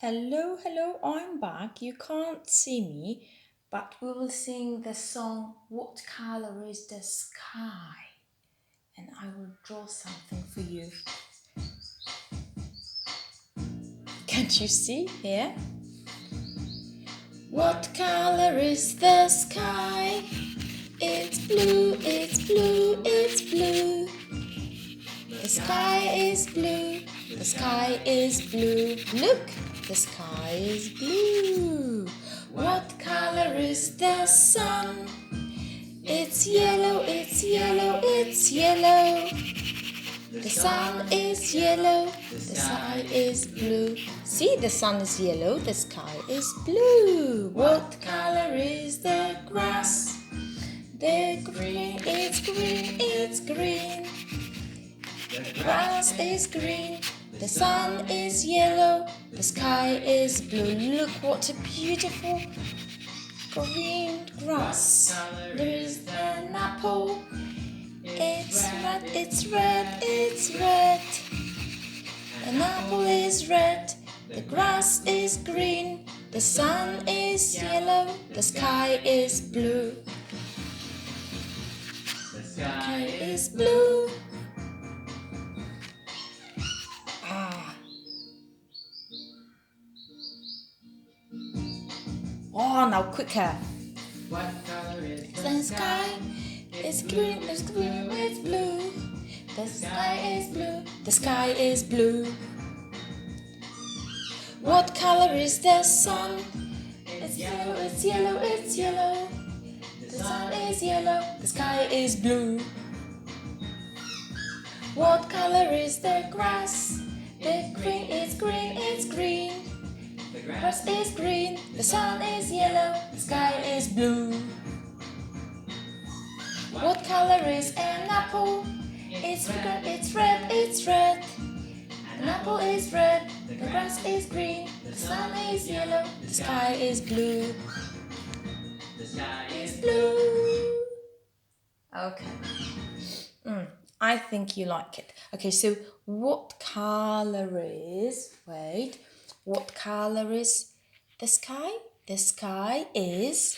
Hello, hello, I'm back. You can't see me, but we will sing the song What Color is the Sky? And I will draw something for you. Can't you see here? What color is the sky? It's blue, it's blue, it's blue. The sky is blue, the sky is blue. Look, the sky is blue. What color is the sun? It's yellow, it's yellow, it's yellow. The sun is yellow, the sky is blue. See, the sun is yellow, the sky is blue. What color is the grass? The green, it's green, it's green. The grass is green, the sun is yellow, the sky is blue. Look what a beautiful green grass. There is an apple. It's red, it's red, it's red. An apple is red, the grass is green, the sun is yellow, the sky is blue. The sky is blue. Oh, now quicker. What color is The sky is green, it's green, it's blue. The sky is blue, the sky is blue. What color is the sun? It's yellow, it's yellow, it's yellow. The sun is yellow, the sky is blue. What color is the grass? The green, it's green, it's green. The grass is green, the sun is yellow, the sky is blue. What color is an apple? It's red, it's red, it's red. An apple is red, the grass is green, the sun is yellow, the sky is blue. The sky is Blue. Okay. I think you like it. Okay, so what color is, wait, what color is the sky? The sky is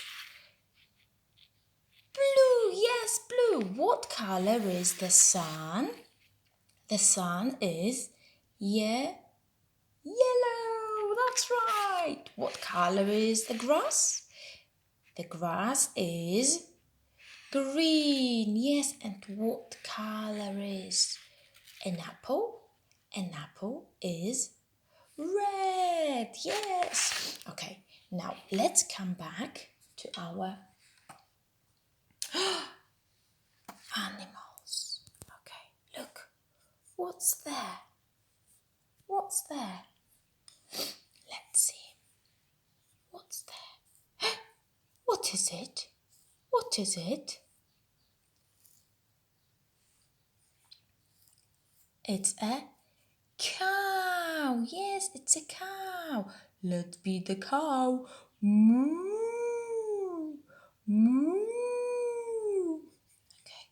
blue. Yes, blue. What color is the sun? The sun is yellow. That's right. What color is the grass? The grass is green. Yes, and what color is an apple? An apple is red. Yes. Okay, now let's come back to our animals. Okay, look. What's there? What's there? Let's see. What's there? What is it? What is it? It's a cow. Yes, it's a cow. Let's be the cow. Moo. Moo. Okay.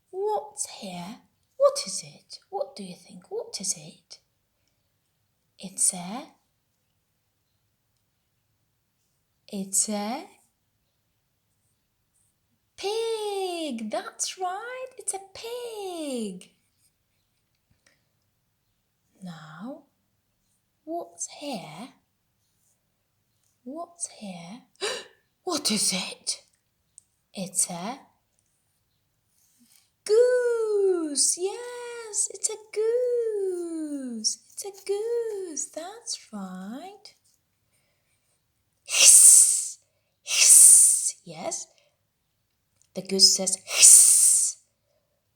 What's here? What is it? What do you think? What is it? It's a pig. That's right. It's a pig. Now, what's here? What's here? What is it? It's a goose. Yes, it's a goose. It's a goose. That's right. Hiss. Hiss. Yes. The goose says hiss.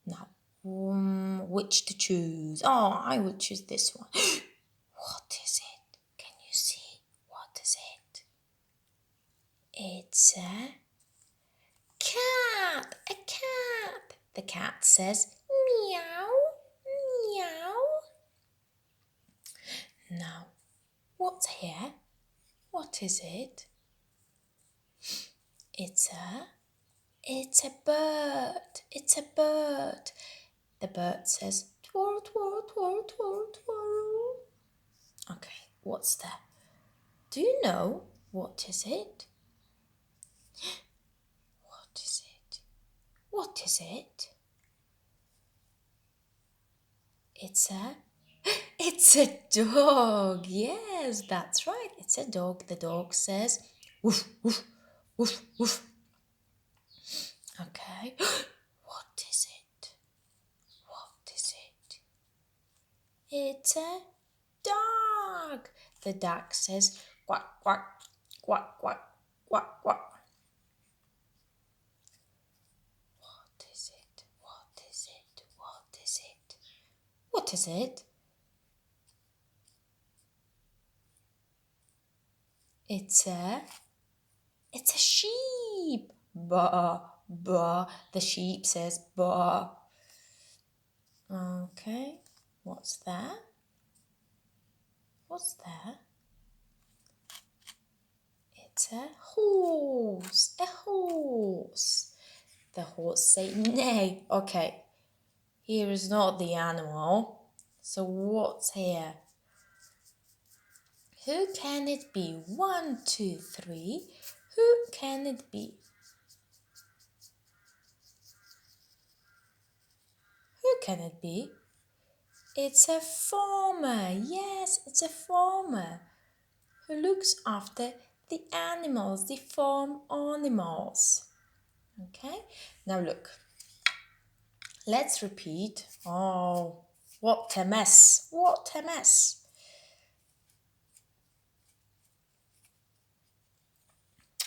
Now, which to choose? Oh, I will choose this one. What is it? Can you see? What is it? It's a cat. A cat. The cat says meow, meow. Now, what's here? What is it? It's a bird. It's a bird. The bird says twirl, twirl, twirl, twirl, twirl. Okay, what's there? Do you know what is it? What is it? What is it? It's a dog. Yes, that's right. It's a dog. The dog says woof woof woof woof. Okay. What is it? What is it? It's a dog. The duck says quack quack quack quack quack quack. What is it? What is it? What is it? What is it? It's a sheep. Ba ba. The sheep says ba. Okay. What's that? What's that? It's a horse. A horse. The horse say neigh. Okay. Here is not the animal. So what's here? Who can it be? 1, 2, 3. Who can it be? Who can it be? It's a farmer. Yes, it's a farmer who looks after the animals, the farm animals. Okay, now look. Let's repeat. Oh, what a mess. What a mess.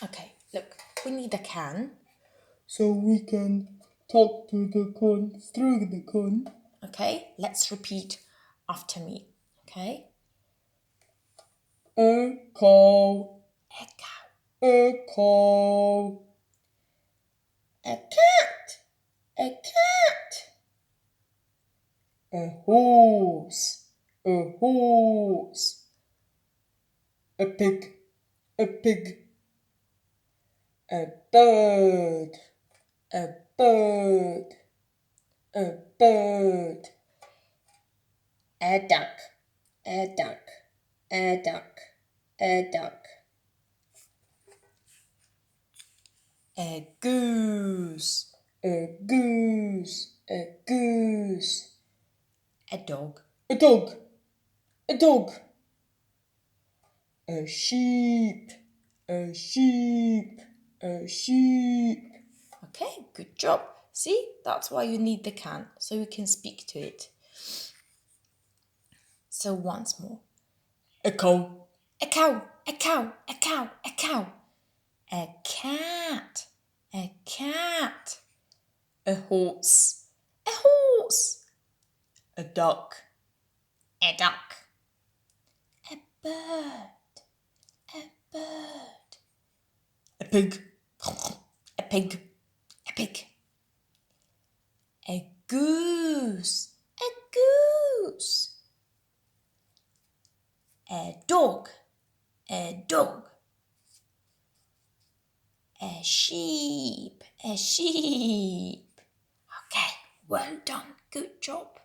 Okay, look, we need a can. So we can talk to the con through the con. Okay, let's repeat after me. Okay? A cow, A cow. a cow, A cat. A cat. a horse, a horse, a pig, a pig, a bird, a bird, a bird, A duck. A duck. A duck. A duck. A goose. a goose, a goose, A dog. a dog, a dog, a sheep, a sheep, a sheep. Okay, good job. See, that's why you need the can, so you can speak to it. So once more. A cow, A cow. A cow. A cow. A cow. A cat. A cat. a horse, A horse. a duck, A duck. A bird. A bird. a pig, A pig. A pig. A goose. A goose. A dog. A dog. A sheep. A sheep. Okay, well done. Good job.